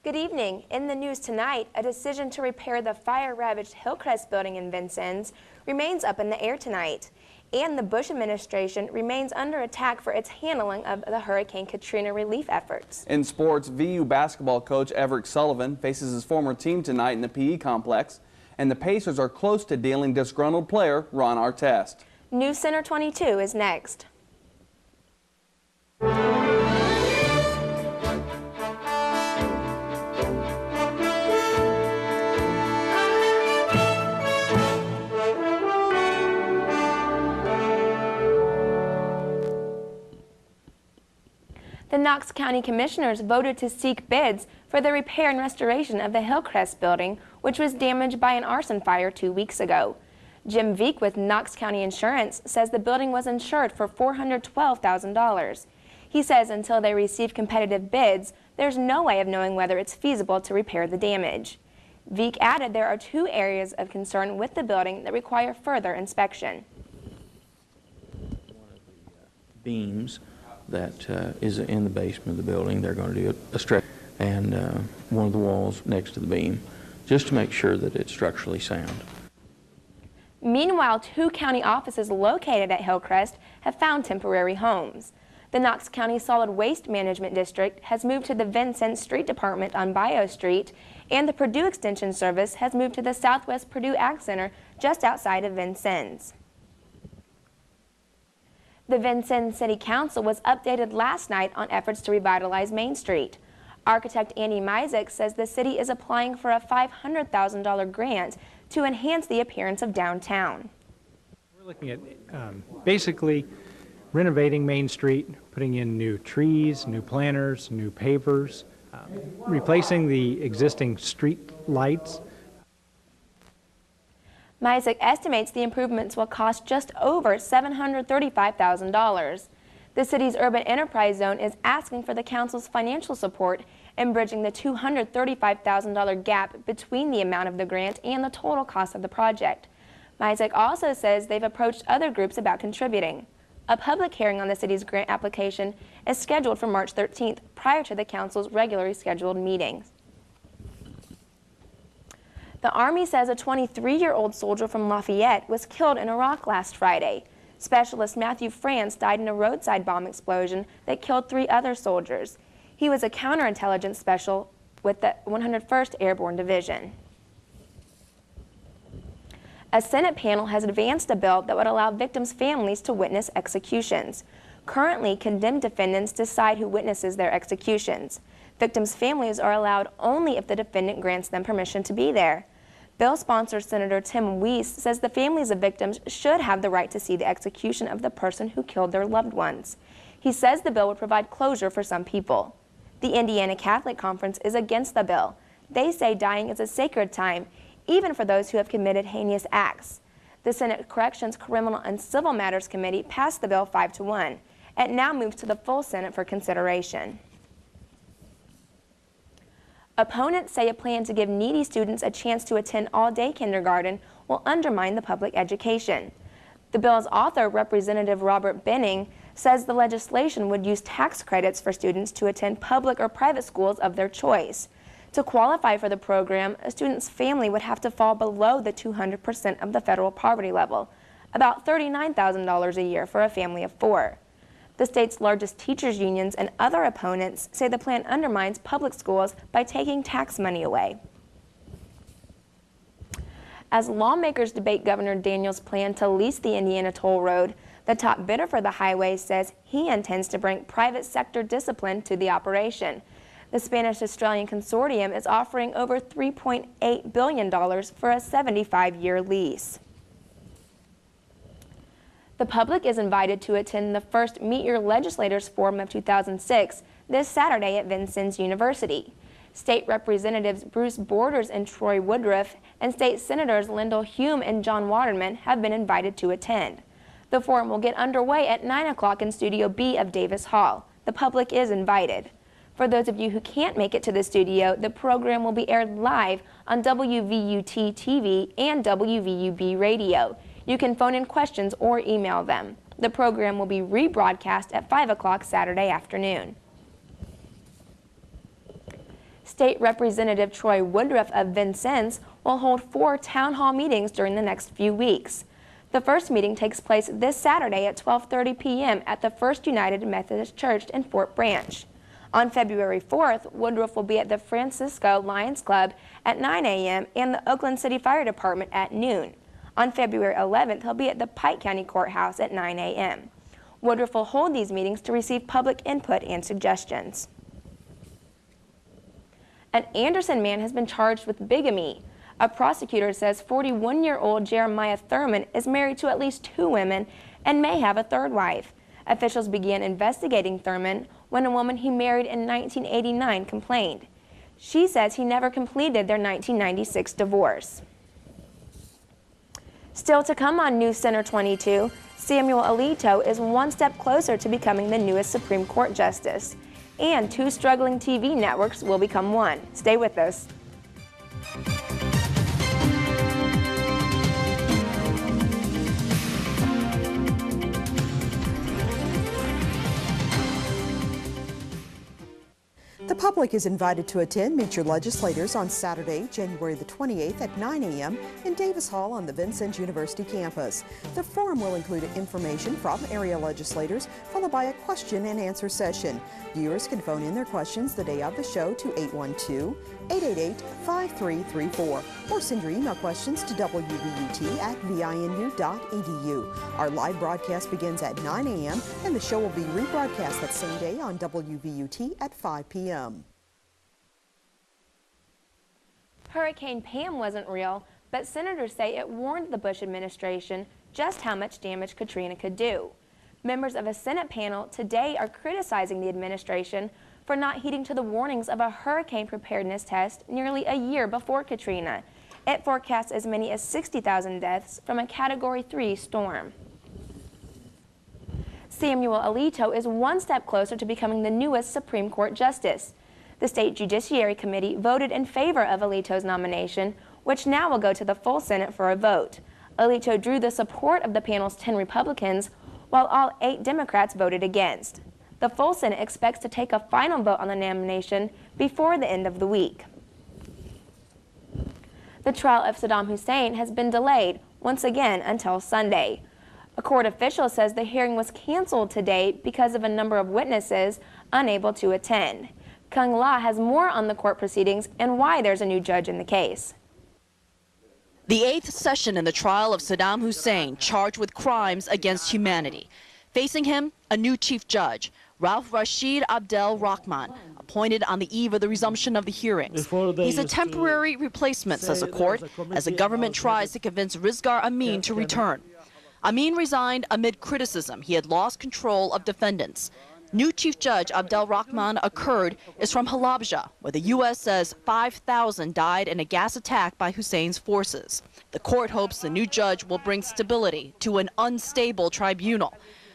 Good evening. In the news tonight, a decision to repair the fire-ravaged Hillcrest building in Vincennes remains up in the air tonight. And the Bush administration remains under attack for its handling of the Hurricane Katrina relief efforts. In sports, VU basketball coach Everett Sullivan faces his former team tonight in the PE complex, and the Pacers are close to dealing disgruntled player Ron Artest. Newscenter 22 is next. The Knox County Commissioners voted to seek bids for the repair and restoration of the Hillcrest building, which was damaged by an arson fire 2 weeks ago. Jim Wvut with Knox County Insurance says the building was insured for $412,000. He says until they receive competitive bids, there's no way of knowing whether it's feasible to repair the damage. Wvut added there are 2 areas of concern with the building that require further inspection. One of the beams that is in the basement of the building, they're going to do a stretch, and one of the walls next to the beam, just to make sure that it's structurally sound. Meanwhile, 2 county offices located at Hillcrest have found temporary homes. The Knox County Solid Waste Management District has moved to the Vincennes Street Department on Bio Street, and the Purdue Extension Service has moved to the Southwest Purdue Ag Center just outside of Vincennes. The Vincennes City Council was updated last night on efforts to revitalize Main Street. Architect Andy Mizek says the city is applying for a $500,000 grant to enhance the appearance of downtown. We're looking at basically renovating Main Street, putting in new trees, new planters, new pavers, replacing the existing street lights. Mizek estimates the improvements will cost just over $735,000. The city's urban enterprise zone is asking for the council's financial support in bridging the $235,000 gap between the amount of the grant and the total cost of the project. Mizek also says they've approached other groups about contributing. A public hearing on the city's grant application is scheduled for March 13th, prior to the council's regularly scheduled meetings. The Army says a 23-year-old soldier from Lafayette was killed in Iraq last Friday. Specialist Matthew France died in a roadside bomb explosion that killed 3 other soldiers. He was a counterintelligence special with the 101st Airborne Division. A Senate panel has advanced a bill that would allow victims' families to witness executions. Currently, condemned defendants decide who witnesses their executions. Victims' families are allowed only if the defendant grants them permission to be there. Bill sponsor Senator Tim Weiss says the families of victims should have the right to see the execution of the person who killed their loved ones. He says the bill would provide closure for some people. The Indiana Catholic Conference is against the bill. They say dying is a sacred time, even for those who have committed heinous acts. The Senate Corrections, Criminal, and Civil Matters Committee passed the bill 5-1. It now moves to the full Senate for consideration. Opponents say a plan to give needy students a chance to attend all-day kindergarten will undermine the public education. The bill's author, Representative Robert Benning, says the legislation would use tax credits for students to attend public or private schools of their choice. To qualify for the program, a student's family would have to fall below the 200% of the federal poverty level, about $39,000 a year for a family of 4. The state's largest teachers' unions and other opponents say the plan undermines public schools by taking tax money away. As lawmakers debate Governor Daniels' plan to lease the Indiana Toll Road, the top bidder for the highway says he intends to bring private sector discipline to the operation. The Spanish-Australian Consortium is offering over $3.8 billion for a 75-year lease. The public is invited to attend the first Meet Your Legislators Forum of 2006 this Saturday at Vincennes University. State Representatives Bruce Borders and Troy Woodruff and State Senators Lyndall Hume and John Waterman have been invited to attend. The forum will get underway at 9 o'clock in Studio B of Davis Hall. The public is invited. For those of you who can't make it to the studio, the program will be aired live on WVUT TV and WVUB Radio. You can phone in questions or email them. The program will be rebroadcast at 5 o'clock Saturday afternoon. State Representative Troy Woodruff of Vincennes will hold 4 town hall meetings during the next few weeks. The first meeting takes place this Saturday at 12:30 p.m. at the First United Methodist Church in Fort Branch. On February 4th, Woodruff will be at the Francisco Lions Club at 9 a.m. and the Oakland City Fire Department at noon. On February 11th, he'll be at the Pike County Courthouse at 9 a.m. Woodruff will hold these meetings to receive public input and suggestions. An Anderson man has been charged with bigamy. A prosecutor says 41-year-old Jeremiah Thurman is married to at least 2 women and may have a third wife. Officials began investigating Thurman when a woman he married in 1989 complained. She says he never completed their 1996 divorce. Still to come on Newscenter 22, Samuel Alito is one step closer to becoming the newest Supreme Court justice. And 2 struggling TV networks will become one. Stay with us. The public is invited to attend Meet Your Legislators on Saturday, January the 28th at 9 a.m. in Davis Hall on the Vincennes University campus. The forum will include information from area legislators, followed by a question and answer session. Viewers can phone in their questions the day of the show to 812-888-5334 or send your email questions to wvut@vinu.edu. Our live broadcast begins at 9 a.m. and the show will be rebroadcast that same day on WVUT at 5 p.m. Hurricane Pam wasn't real, but senators say it warned the Bush administration just how much damage Katrina could do. Members of a Senate panel today are criticizing the administration for not heeding to the warnings of a hurricane preparedness test nearly a year before Katrina. It forecasts as many as 60,000 deaths from a Category 3 storm. Samuel Alito is one step closer to becoming the newest Supreme Court justice. The State Judiciary Committee voted in favor of Alito's nomination, which now will go to the full Senate for a vote. Alito drew the support of the panel's 10 Republicans, while all 8 Democrats voted against. The full Senate expects to take a final vote on the nomination before the end of the week. The trial of Saddam Hussein has been delayed once again until Sunday. A court official says the hearing was canceled today because of a number of witnesses unable to attend. Kung La has more on the court proceedings and why there's a new judge in the case. The 8th session in the trial of Saddam Hussein, charged with crimes against humanity. Facing him, a new chief judge, Rauf Rashid Abdel Rahman, appointed on the eve of the resumption of the hearings. He's a temporary replacement, says the court, as the government tries to convince Rizgar Amin to return. Amin resigned amid criticism he had lost control of defendants. New Chief Judge Abdel Rahman Akkad is from Halabja, where the U.S. says 5,000 died in a gas attack by Hussein's forces. The court hopes the new judge will bring stability to an unstable tribunal.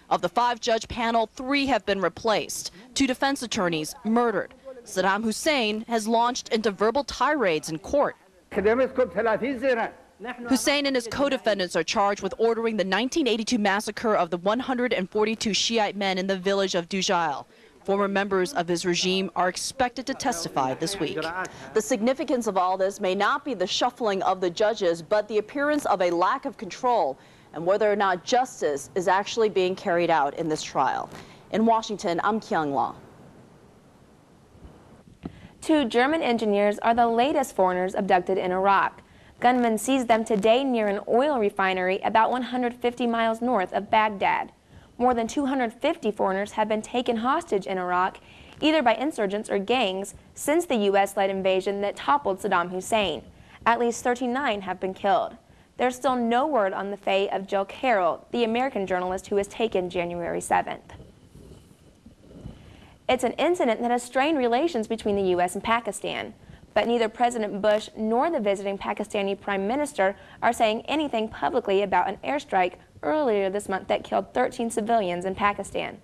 Of the 5-judge panel, 3 have been replaced, 2 defense attorneys murdered. Saddam Hussein has launched into verbal tirades in court. Hussein and his co-defendants are charged with ordering the 1982 massacre of the 142 Shiite men in the village of Dujail. Former members of his regime are expected to testify this week. The significance of all this may not be the shuffling of the judges, but the appearance of a lack of control and whether or not justice is actually being carried out in this trial. In Washington, I'm Kyung La. 2 German engineers are the latest foreigners abducted in Iraq. Gunmen seized them today near an oil refinery about 150 miles north of Baghdad. More than 250 foreigners have been taken hostage in Iraq, either by insurgents or gangs, since the U.S.-led invasion that toppled Saddam Hussein. At least 39 have been killed. There's still no word on the fate of Jill Carroll, the American journalist who was taken January 7th. It's an incident that has strained relations between the U.S. and Pakistan. But neither President Bush nor the visiting Pakistani Prime Minister are saying anything publicly about an airstrike earlier this month that killed 13 civilians in Pakistan.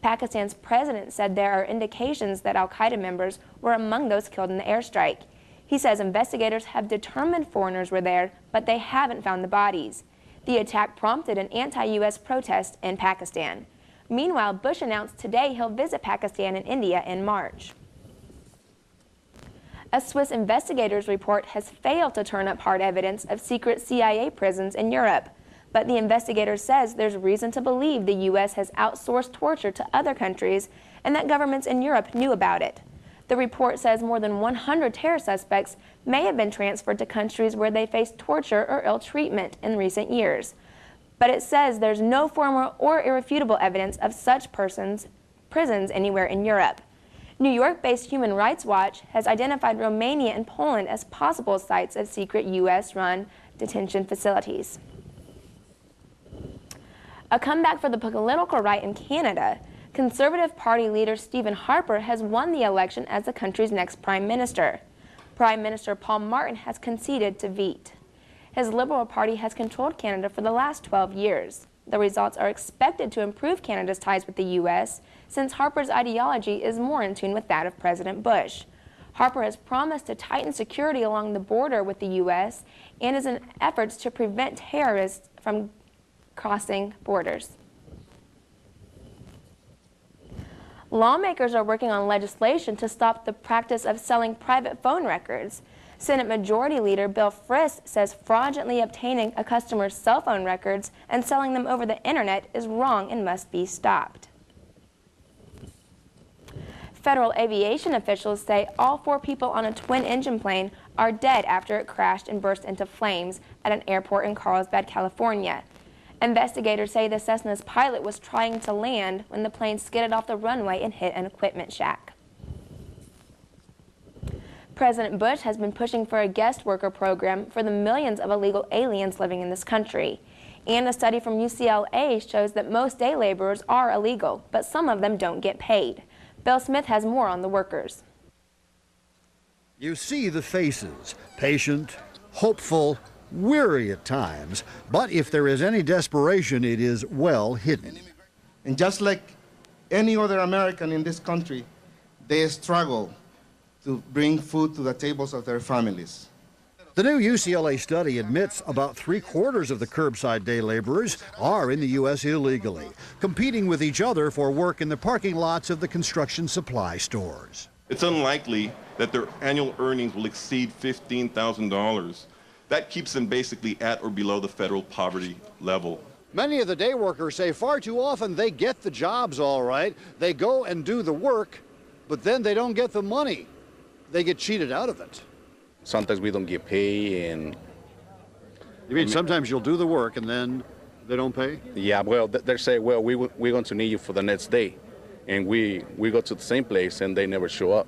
Pakistan's president said there are indications that al-Qaeda members were among those killed in the airstrike. He says investigators have determined foreigners were there, but they haven't found the bodies. The attack prompted an anti-U.S. protest in Pakistan. Meanwhile, Bush announced today he'll visit Pakistan and India in March. A Swiss investigators report has failed to turn up hard evidence of secret CIA prisons in Europe, but the investigator says there's reason to believe the U.S. has outsourced torture to other countries and that governments in Europe knew about it. The report says more than 100 terror suspects may have been transferred to countries where they faced torture or ill treatment in recent years. But it says there's no formal or irrefutable evidence of such prisons anywhere in Europe. New York-based Human Rights Watch has identified Romania and Poland as possible sites of secret U.S.-run detention facilities. A comeback for the political right in Canada. Conservative Party leader Stephen Harper has won the election as the country's next prime minister. Prime Minister Paul Martin has conceded to Wvut. His Liberal Party has controlled Canada for the last 12 years. The results are expected to improve Canada's ties with the U.S., since Harper's ideology is more in tune with that of President Bush. Harper has promised to tighten security along the border with the U.S. and is in efforts to prevent terrorists from crossing borders. Lawmakers are working on legislation to stop the practice of selling private phone records. Senate Majority Leader Bill Frist says fraudulently obtaining a customer's cell phone records and selling them over the internet is wrong and must be stopped. Federal aviation officials say all 4 people on a twin-engine plane are dead after it crashed and burst into flames at an airport in Carlsbad, California. Investigators say the Cessna's pilot was trying to land when the plane skidded off the runway and hit an equipment shack. President Bush has been pushing for a guest worker program for the millions of illegal aliens living in this country. And a study from UCLA shows that most day laborers are illegal, but some of them don't get paid. Bill Smith has more on the workers. You see the faces, patient, hopeful, weary at times, but if there is any desperation, it is well hidden. And just like any other American in this country, they struggle to bring food to the tables of their families. The new UCLA study admits about 3/4 of the curbside day laborers are in the U.S. illegally, competing with each other for work in the parking lots of the construction supply stores. It's unlikely that their annual earnings will exceed $15,000. That keeps them basically at or below the federal poverty level. Many of the day workers say far too often they get the jobs all right, they go and do the work, but then they don't get the money. They get cheated out of it. Sometimes we don't get paid, and... You mean sometimes you'll do the work and then they don't pay? Yeah, well, they say, well, we're going to need you for the next day. And we go to the same place and they never show up.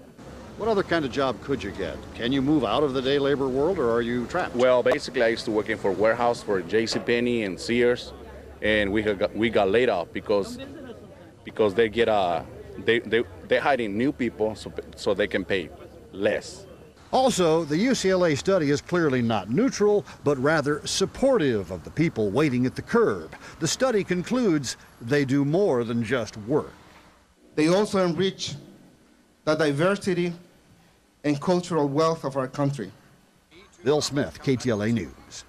What other kind of job could you get? Can you move out of the day labor world, or are you trapped? Well, basically, I used to working for warehouse for JCPenney and Sears, and we got laid off because they get they're hiring new people so they can pay less. Also, the UCLA study is clearly not neutral, but rather supportive of the people waiting at the curb. The study concludes they do more than just work. They also enrich the diversity and cultural wealth of our country. Bill Smith, KTLA News.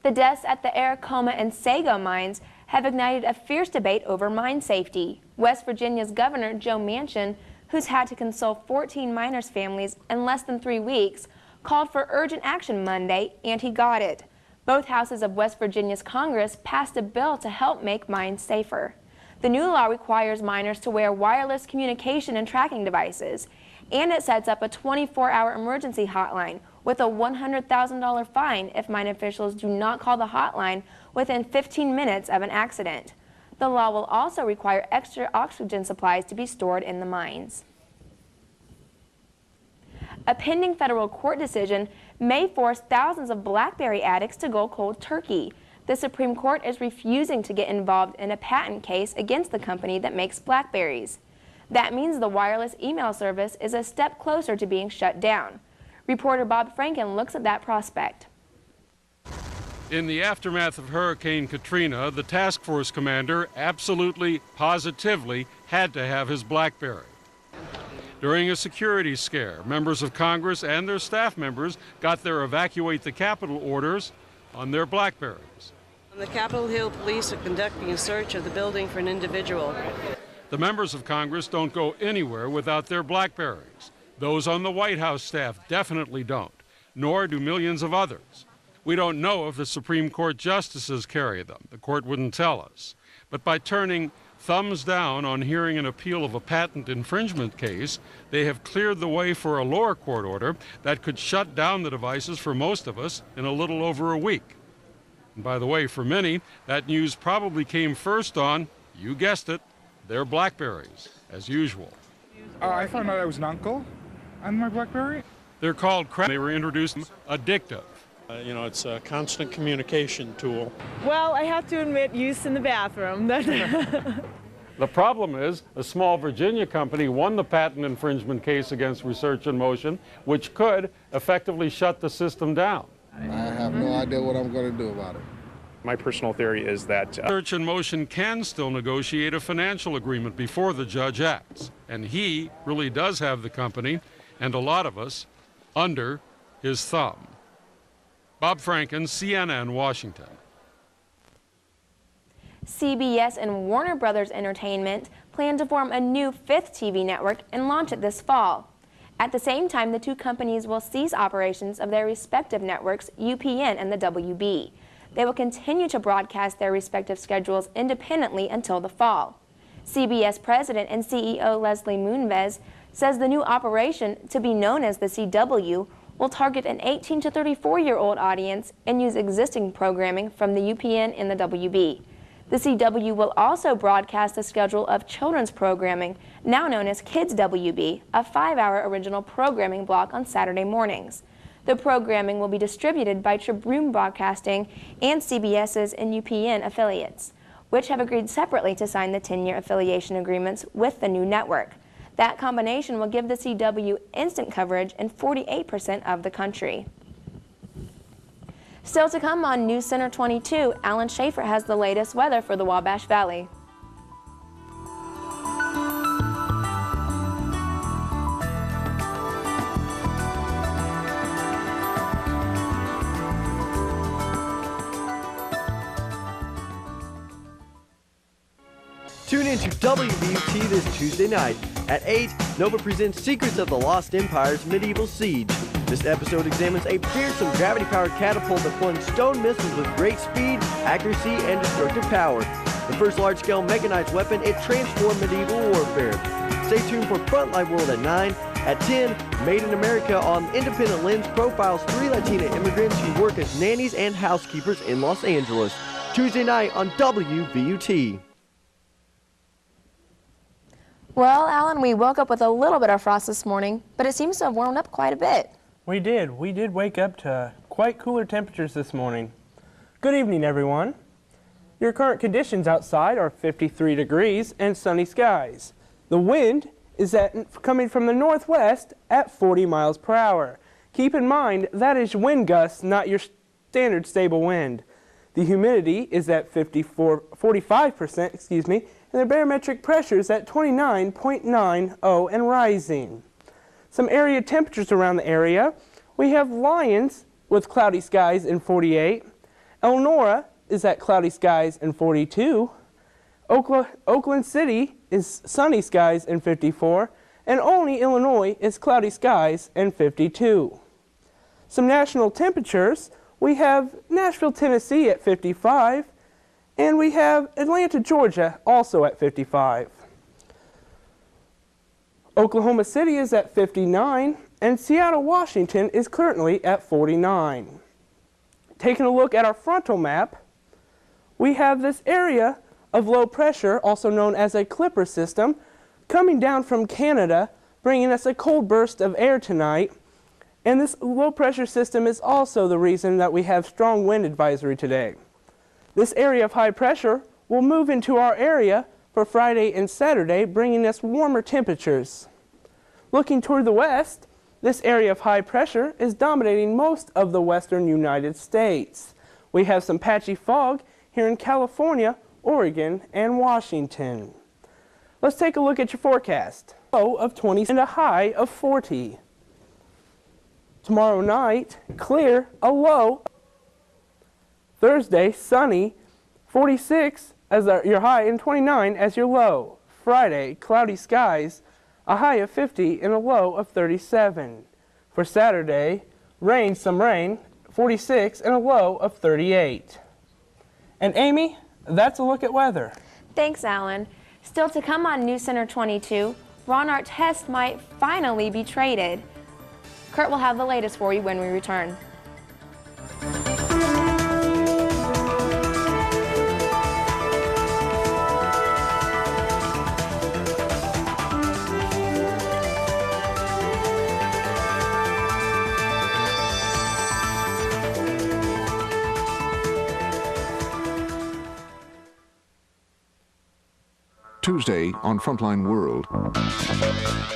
The deaths at the Aracoma and Sago mines have ignited a fierce debate over mine safety. West Virginia's Governor Joe Manchin, who's had to console 14 miners' families in less than 3 weeks, called for urgent action Monday, and he got it. Both houses of West Virginia's Congress passed a bill to help make mines safer. The new law requires miners to wear wireless communication and tracking devices, and it sets up a 24-hour emergency hotline with a $100,000 fine if mine officials do not call the hotline within 15 minutes of an accident. The law will also require extra oxygen supplies to be stored in the mines. A pending federal court decision may force thousands of BlackBerry addicts to go cold turkey. The Supreme Court is refusing to get involved in a patent case against the company that makes BlackBerries. That means the wireless email service is a step closer to being shut down. Reporter Bob Franken looks at that prospect. In the aftermath of Hurricane Katrina, the task force commander absolutely, positively had to have his BlackBerry. During a security scare, members of Congress and their staff members got their evacuate the Capitol orders on their BlackBerries. The Capitol Hill police are conducting a search of the building for an individual. The members of Congress don't go anywhere without their BlackBerries. Those on the White House staff definitely don't, nor do millions of others. We don't know if the Supreme Court justices carry them. The court wouldn't tell us. But by turning thumbs down on hearing an appeal of a patent infringement case, they have cleared the way for a lower court order that could shut down the devices for most of us in a little over a week. And by the way, for many, that news probably came first on, you guessed it, their BlackBerries, as usual. I found out I was an uncle on my BlackBerry. They're called crack. They were introduced addictive. You know, it's a constant communication tool. Well, I have to admit, use in the bathroom. The problem is, a small Virginia company won the patent infringement case against Research in Motion, which could effectively shut the system down. I have no idea what I'm going to do about it. My personal theory is that Research in Motion can still negotiate a financial agreement before the judge acts. And he really does have the company, and a lot of us, under his thumb. Bob Franken, CNN, Washington. CBS and Warner Brothers Entertainment plan to form a new fifth TV network and launch it this fall. At the same time, the two companies will cease operations of their respective networks, UPN and the WB. They will continue to broadcast their respective schedules independently until the fall. CBS President and CEO Leslie Moonves says the new operation, to be known as the CW, will target an 18 to 34-year-old audience and use existing programming from the UPN and the WB. The CW will also broadcast the schedule of children's programming, now known as Kids WB, a 5-hour original programming block on Saturday mornings. The programming will be distributed by Tribune Broadcasting and CBS's and UPN affiliates, which have agreed separately to sign the 10-year affiliation agreements with the new network. That combination will give the CW instant coverage in 48% of the country. Still to come on Newscenter 22, Alan Schaefer has the latest weather for the Wabash Valley. Tune in to Wvut this Tuesday night. At 8, Nova presents Secrets of the Lost Empire's Medieval Siege. This episode examines a fearsome gravity-powered catapult that flung stone missiles with great speed, accuracy, and destructive power. The first large-scale mechanized weapon, it transformed medieval warfare. Stay tuned for Frontline World at 9. At 10, Made in America on Independent Lens profiles 3 Latina immigrants who work as nannies and housekeepers in Los Angeles. Tuesday night on Wvut. Well, Alan, we woke up with a little bit of frost this morning, but it seems to have warmed up quite a bit. We did. We did wake up to quite cooler temperatures this morning. Good evening, everyone. Your current conditions outside are 53 degrees and sunny skies. The wind is coming from the northwest at 40 miles per hour. Keep in mind, that is wind gusts, not your standard stable wind. The humidity is at 45%, and the barometric pressure is at 29.90 and rising. Some area temperatures around the area. We have Lyons with cloudy skies in 48. Elnora is at cloudy skies in 42. Oakland City is sunny skies in 54. And Olney, Illinois is cloudy skies in 52. Some national temperatures. We have Nashville, Tennessee at 55. And we have Atlanta, Georgia also at 55. Oklahoma City is at 59, and Seattle, Washington is currently at 49. Taking a look at our frontal map, we have this area of low pressure, also known as a Clipper system, coming down from Canada, bringing us a cold burst of air tonight. And this low pressure system is also the reason that we have strong wind advisory today. This area of high pressure will move into our area for Friday and Saturday, bringing us warmer temperatures. Looking toward the west, this area of high pressure is dominating most of the western United States. We have some patchy fog here in California, Oregon, and Washington. Let's take a look at your forecast. Low of 20 and a high of 40. Tomorrow night, clear, a low. Thursday, sunny, 46 as your high and 29 as your low. Friday, cloudy skies, a high of 50 and a low of 37. For Saturday, rain, some rain, 46 and a low of 38. And Amy, that's a look at weather. Thanks, Alan. Still to come on Newscenter 22, Ron Artest might finally be traded. Kurt will have the latest for you when we return. Tuesday on Frontline World.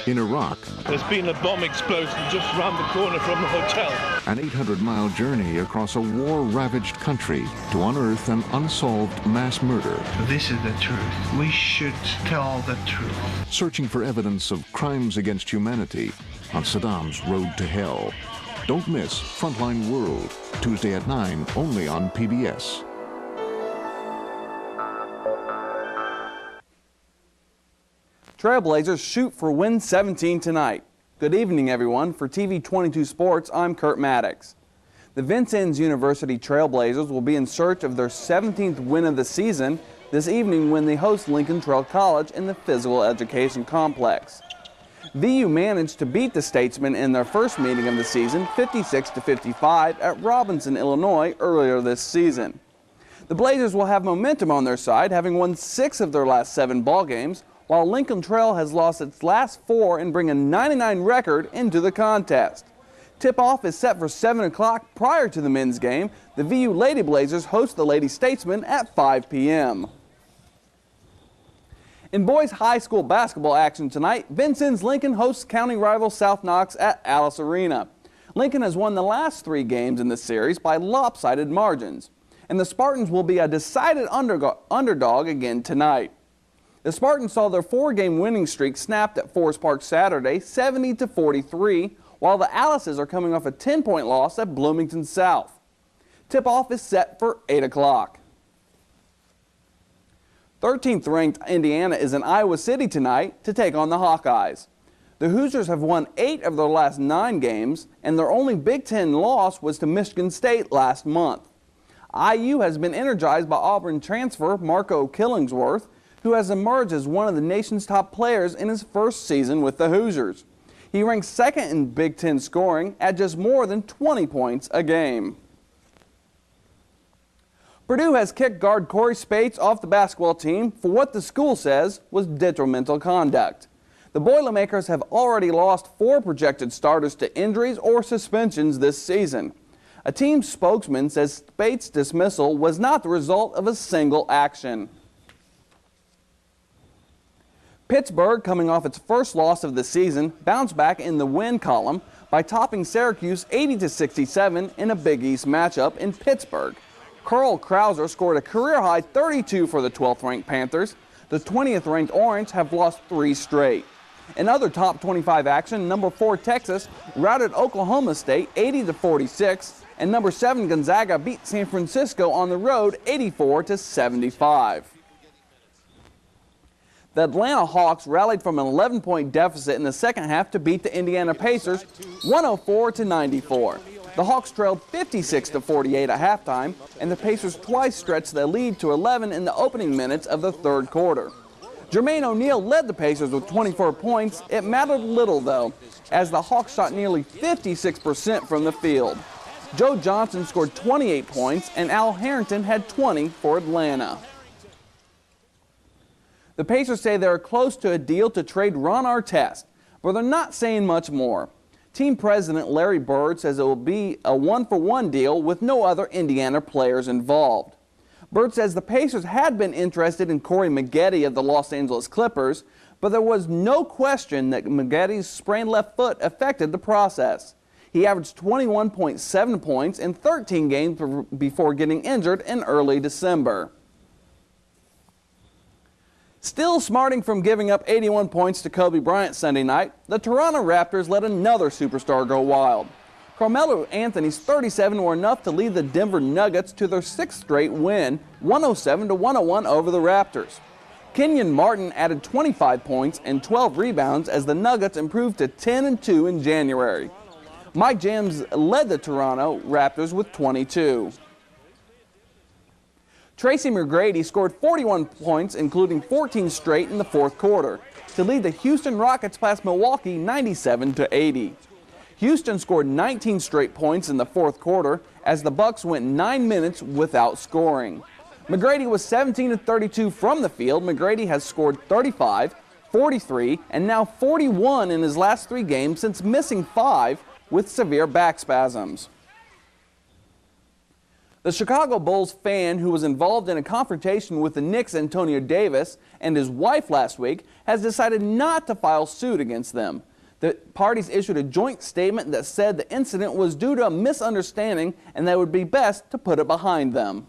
In Iraq, there's been a bomb explosion just round the corner from the hotel. An 800-mile journey across a war-ravaged country to unearth an unsolved mass murder. This is the truth. We should tell the truth. Searching for evidence of crimes against humanity on Saddam's road to hell. Don't miss Frontline World, Tuesday at 9, only on PBS. Trailblazers shoot for win 17 tonight. Good evening, everyone. For TV 22 Sports, I'm Kurt Maddox. The Vincennes University Trailblazers will be in search of their 17th win of the season this evening when they host Lincoln Trail College in the Physical Education Complex. VU managed to beat the Statesmen in their first meeting of the season, 56-55, at Robinson, Illinois, earlier this season. The Blazers will have momentum on their side, having won 6 of their last 7 ball games, while Lincoln Trail has lost its last 4 and bring a 99 record into the contest. Tip-off is set for 7 o'clock prior to the men's game. The VU Lady Blazers host the Lady Statesmen at 5 p.m. In boys high school basketball action tonight, Vincennes Lincoln hosts county rival South Knox at Alice Arena. Lincoln has won the last 3 games in the series by lopsided margins, and the Spartans will be a decided underdog again tonight. The Spartans saw their 4-game winning streak snapped at Forest Park Saturday, 70-43, while the Alices are coming off a 10-point loss at Bloomington South. Tip-off is set for 8 o'clock. 13th ranked Indiana is in Iowa City tonight to take on the Hawkeyes. The Hoosiers have won 8 of their last 9 games, and their only Big Ten loss was to Michigan State last month. IU has been energized by Auburn transfer Marco Killingsworth, who has emerged as one of the nation's top players in his first season with the Hoosiers. He ranks 2nd in Big Ten scoring at just more than 20 points a game. Purdue has kicked guard Corey Spates off the basketball team for what the school says was detrimental conduct. The Boilermakers have already lost 4 projected starters to injuries or suspensions this season. A team spokesman says Spates' dismissal was not the result of a single action. Pittsburgh, coming off its first loss of the season, bounced back in the win column by topping Syracuse 80-67 in a Big East matchup in Pittsburgh. Carl Krauser scored a career-high 32 for the 12th-ranked Panthers. The 20th-ranked Orange have lost 3 straight. In other top 25 action, number 4 Texas routed Oklahoma State 80-46, and number 7 Gonzaga beat San Francisco on the road 84-75. The Atlanta Hawks rallied from an 11-point deficit in the second half to beat the Indiana Pacers 104-94. The Hawks trailed 56-48 at halftime, and the Pacers twice stretched their lead to 11 in the opening minutes of the third quarter. Jermaine O'Neal led the Pacers with 24 points. It mattered little, though, as the Hawks shot nearly 56% from the field. Joe Johnson scored 28 points, and Al Harrington had 20 for Atlanta. The Pacers say they are close to a deal to trade Ron Artest, but they're not saying much more. Team president Larry Bird says it will be a 1-for-1 deal with no other Indiana players involved. Bird says the Pacers had been interested in Corey Maggette of the Los Angeles Clippers, but there was no question that Maggette's sprained left foot affected the process. He averaged 21.7 points in 13 games before getting injured in early December. Still smarting from giving up 81 points to Kobe Bryant Sunday night, the Toronto Raptors let another superstar go wild. Carmelo Anthony's 37 were enough to lead the Denver Nuggets to their 6th straight win, 107-101 over the Raptors. Kenyon Martin added 25 points and 12 rebounds as the Nuggets improved to 10-2 in January. Mike James led the Toronto Raptors with 22. Tracy McGrady scored 41 points, including 14 straight in the fourth quarter, to lead the Houston Rockets past Milwaukee 97-80. Houston scored 19 straight points in the fourth quarter as the Bucks went 9 minutes without scoring. McGrady was 17-32 from the field. McGrady has scored 35, 43, and now 41 in his last 3 games since missing 5 with severe back spasms. The Chicago Bulls fan who was involved in a confrontation with the Knicks' Antonio Davis and his wife last week has decided not to file suit against them. The parties issued a joint statement that said the incident was due to a misunderstanding and that it would be best to put it behind them.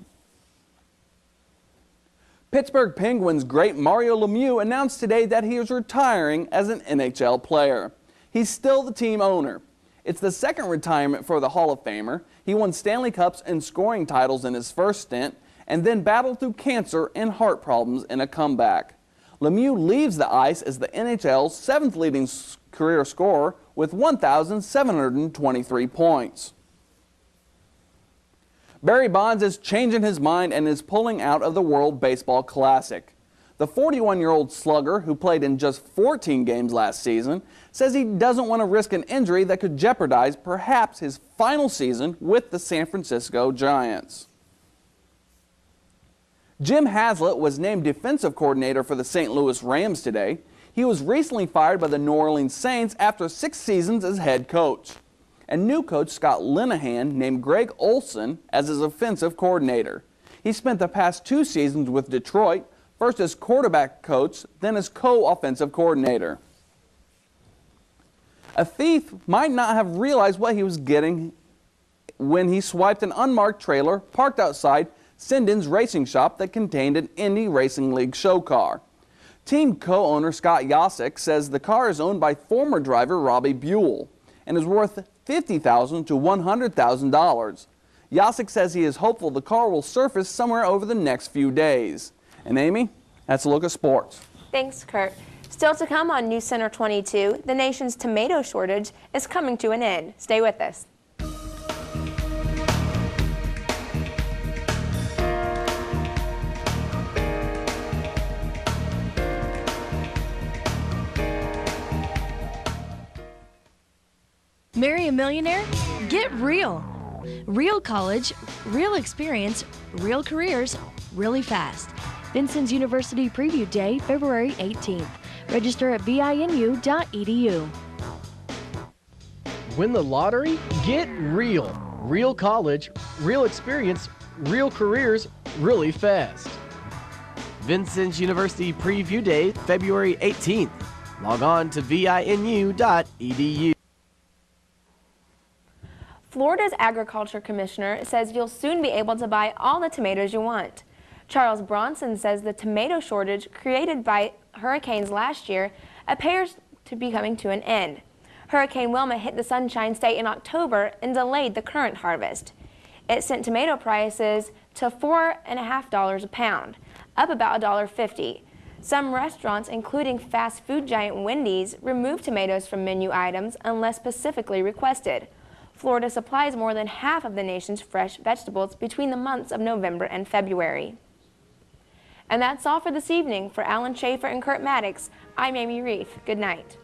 Pittsburgh Penguins great Mario Lemieux announced today that he is retiring as an NHL player. He's still the team owner. It's the second retirement for the Hall of Famer. He won Stanley Cups and scoring titles in his first stint and then battled through cancer and heart problems in a comeback. Lemieux leaves the ice as the NHL's 7th leading career scorer with 1,723 points. Barry Bonds is changing his mind and is pulling out of the World Baseball Classic. The 41-year-old slugger, who played in just 14 games last season, says he doesn't want to risk an injury that could jeopardize perhaps his final season with the San Francisco Giants. Jim Haslett was named defensive coordinator for the St. Louis Rams today. He was recently fired by the New Orleans Saints after 6 seasons as head coach. And new coach Scott Linehan named Greg Olson as his offensive coordinator. He spent the past 2 seasons with Detroit, first as quarterback coach, then as co-offensive coordinator. A thief might not have realized what he was getting when he swiped an unmarked trailer parked outside Sindin's racing shop that contained an Indy Racing League show car. Team co-owner Scott Yasick says the car is owned by former driver Robbie Buell and is worth $50,000 to $100,000. Yasick says he is hopeful the car will surface somewhere over the next few days. And Amy, that's a look at sports. Thanks, Kurt. Still to come on Newscenter 22, the nation's tomato shortage is coming to an end. Stay with us. Marry a millionaire? Get real. Real college, real experience, real careers, really fast. Vincennes University Preview Day, February 18th. Register at vinu.edu. Win the lottery? Get real. Real college, real experience, real careers, really fast. Vincennes University Preview Day, February 18th. Log on to vinu.edu. Florida's Agriculture Commissioner says you'll soon be able to buy all the tomatoes you want. Charles Bronson says the tomato shortage created by hurricanes last year appears to be coming to an end. Hurricane Wilma hit the Sunshine State in October and delayed the current harvest. It sent tomato prices to $4.50 a pound, up about $1.50. Some restaurants, including fast food giant Wendy's, removed tomatoes from menu items unless specifically requested. Florida supplies more than half of the nation's fresh vegetables between the months of November and February. And that's all for this evening. For Alan Schaefer and Kurt Maddox, I'm Amy Reef. Good night.